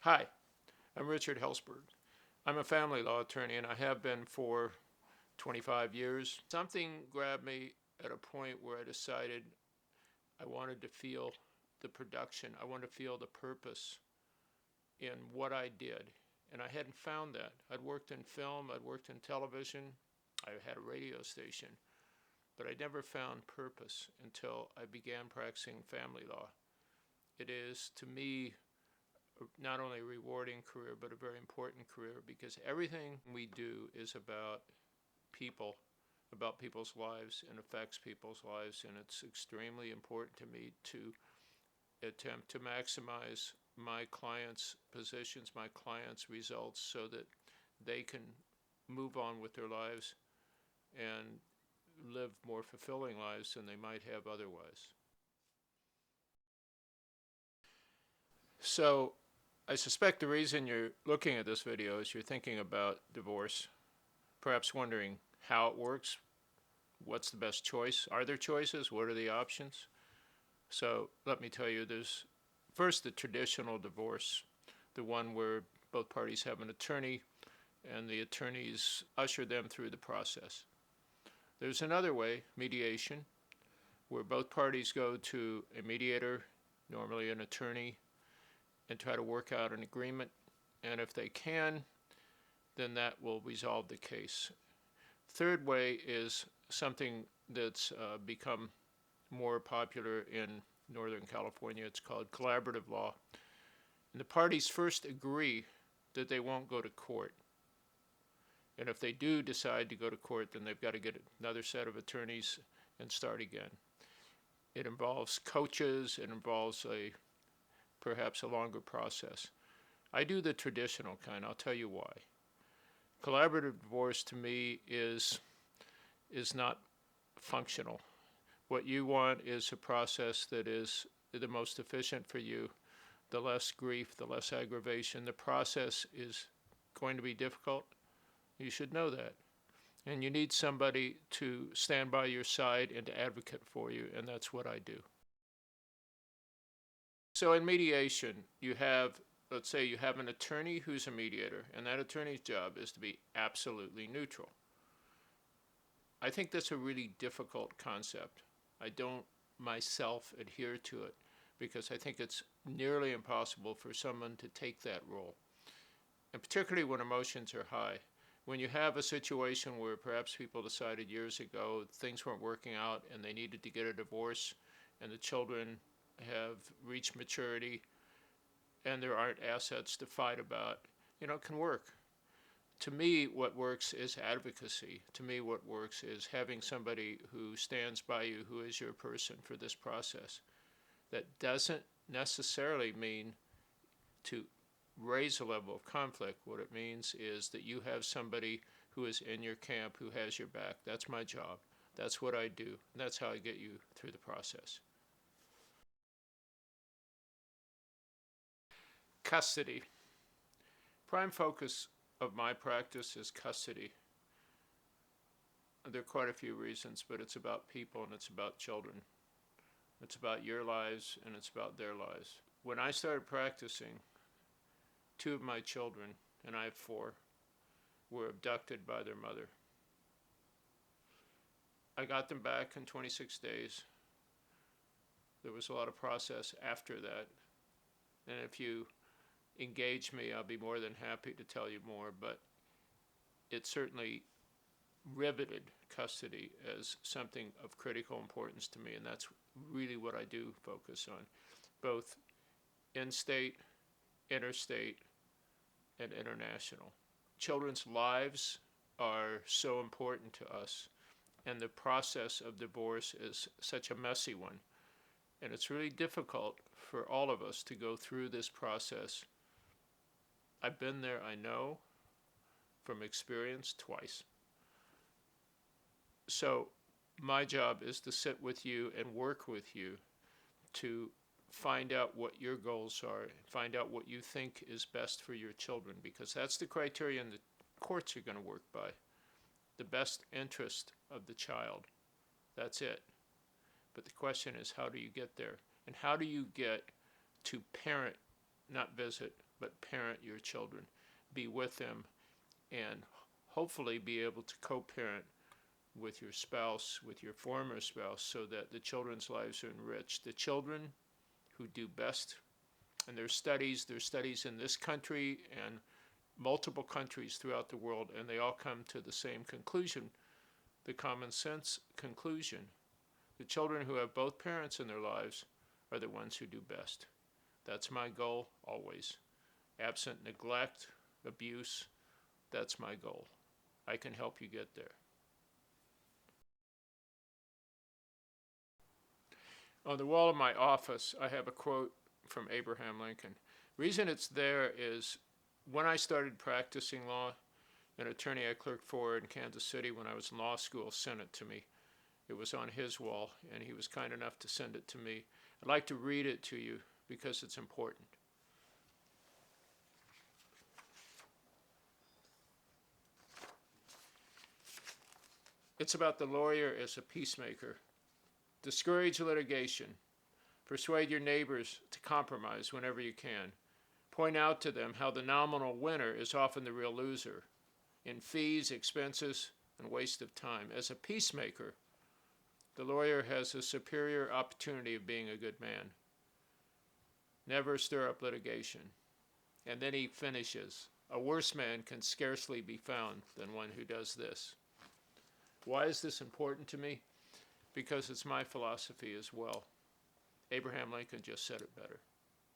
Hi, I'm Richard Helzberg. I'm a family law attorney and I have been for 25 years. Something grabbed me at a point where I decided I wanted to feel the production. I wanted to feel the purpose in what I did. And I hadn't found that. I'd worked in film, I'd worked in television, I had a radio station, but I never found purpose until I began practicing family law. It is, to me, not only a rewarding career, but a very important career because everything we do is about people's lives and affects people's lives. And it's extremely important to me to attempt to maximize my clients' positions, my clients' results, so that they can move on with their lives and live more fulfilling lives than they might have otherwise. So I suspect the reason you're looking at this video is you're thinking about divorce, perhaps wondering how it works, what's the best choice, are there choices, what are the options? So let me tell you, there's first the traditional divorce, the one where both parties have an attorney and the attorneys usher them through the process. There's another way, mediation, where both parties go to a mediator, normally an attorney, and try to work out an agreement. And if they can, then that will resolve the case. Third way is something that's become more popular in Northern California. It's called collaborative law. And the parties first agree that they won't go to court. And if they do decide to go to court, then they've got to get another set of attorneys and start again. It involves coaches, it involves perhaps a longer process. I do the traditional kind. I'll tell you why. Collaborative divorce to me is not functional. What you want is a process that is the most efficient for you, the less grief, the less aggravation. The process is going to be difficult. You should know that. And you need somebody to stand by your side and to advocate for you, and that's what I do. So in mediation, let's say you have an attorney who's a mediator, and that attorney's job is to be absolutely neutral. I think that's a really difficult concept. I don't myself adhere to it because I think it's nearly impossible for someone to take that role. And particularly when emotions are high. When you have a situation where perhaps people decided years ago things weren't working out and they needed to get a divorce and the children have reached maturity and there aren't assets to fight about, it can work. To me, what works is advocacy. To me, what works is having somebody who stands by you, who is your person for this process. That doesn't necessarily mean to raise a level of conflict. What it means is that you have somebody who is in your camp, who has your back. That's my job. That's what I do. And that's how I get you through the process. Custody. Prime focus of my practice is custody. There are quite a few reasons, but it's about people and it's about children. It's about your lives and it's about their lives. When I started practicing, two of my children, and I have four, were abducted by their mother. I got them back in 26 days. There was a lot of process after that. And if you engage me, I'll be more than happy to tell you more, but it certainly riveted custody as something of critical importance to me, and that's really what I do focus on, both in-state, interstate, and international. Children's lives are so important to us, and the process of divorce is such a messy one, and it's really difficult for all of us to go through this process. I've been there, I know, from experience twice. So my job is to sit with you and work with you to find out what your goals are, find out what you think is best for your children, because that's the criterion the courts are going to work by. The best interest of the child. That's it. But the question is, how do you get there? And how do you get to parent, not visit, but parent your children. Be with them and hopefully be able to co-parent with your spouse, with your former spouse, so that the children's lives are enriched. The children who do best, and there's studies in this country and multiple countries throughout the world, and they all come to the same conclusion, the common sense conclusion. The children who have both parents in their lives are the ones who do best. That's my goal always. Absent neglect, abuse, that's my goal. I can help you get there. On the wall of my office, I have a quote from Abraham Lincoln. Reason it's there is when I started practicing law, an attorney I clerked for in Kansas City when I was in law school sent it to me. It was on his wall, and he was kind enough to send it to me. I'd like to read it to you because it's important. It's about the lawyer as a peacemaker. Discourage litigation. Persuade your neighbors to compromise whenever you can. Point out to them how the nominal winner is often the real loser in fees, expenses, and waste of time. As a peacemaker, the lawyer has a superior opportunity of being a good man. Never stir up litigation. And then he finishes, a worse man can scarcely be found than one who does this. Why is this important to me? Because it's my philosophy as well. Abraham Lincoln just said it better.